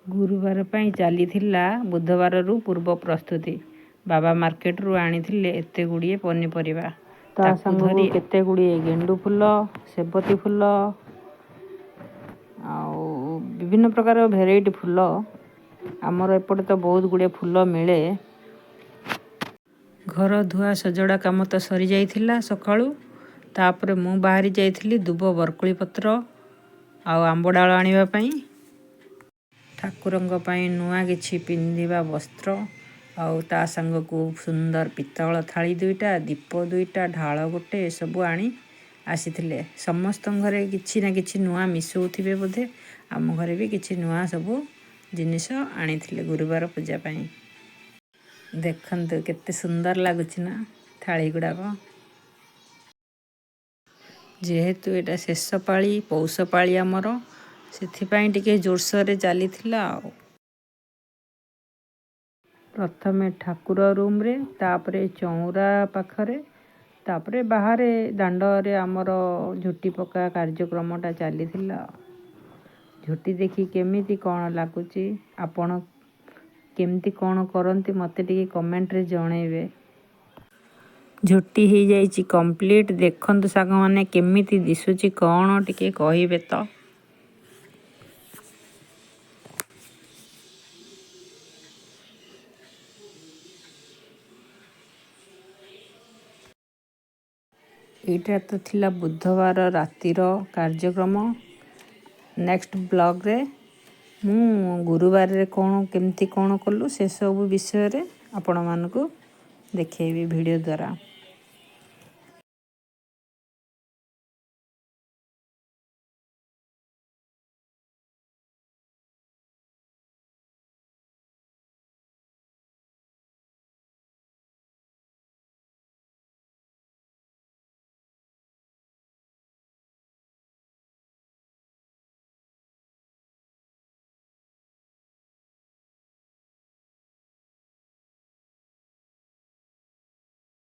गुरुवार पाई चलीथिला बुधवार रु पूर्व प्रस्तुति। बाबा मार्केट रु आनिथिले एते गुड़िए पनीपरिबा ताकू धरी केते गुड़िए गेंडू फुल सेबती फुल आउ विभिन्न प्रकार भेराइटी फुल आमर एपटे तो बहुत गुड़े फुल मिले। घर धुआ सजड़ा काम तो सरी जाइथिला सकाळू तापरे मु बाहरी जाइथिली दुब बरकोली पत्र आउ आंब डाल आनिबा पई ठाकुरंग पई नुआ किछि पिंदिबा वस्त्र आउ ता संग को सुंदर पित्तल थाली दुईटा दीप दुईटा ढाल गोटे सब आनी आसीथिले। समस्त घरे किछि ना किछि नुआ मिसौथिबे बोधे आम घरे भी किछि नुआ सब जिनिस आनीथिले गुरुवार पूजा पई। देखंतु केते सुंदर लागुछि ना थाली गुड़ाक। जेहेतु एटा शेष पाली पौष पाली आमर सेथिपाई टिके जोरसोरे चलीथिला। प्रथमे ठाकुर रूम रे तापरे चौरा पाखरे तापरे बाहरे दांडरे आमर झुटी पका कार्यक्रमटा चलीथिला। झुटी देखी केमिति कौन लागुची आपण केमिति कौन करंती मते टिके कमेंट रे जणेबे। झुटी ही जाइची कंप्लीट देखंतु साग माने केमिति दिसुची कौन टिके कहिबे तो। एटा तो थिला बुधवार रातिर कार्यक्रम। नेक्स्ट ब्लॉग रे मु गुरुवार रे कौन केमती कौन कलु से सब विषय रे आपण मानकु देखेबी वीडियो द्वारा।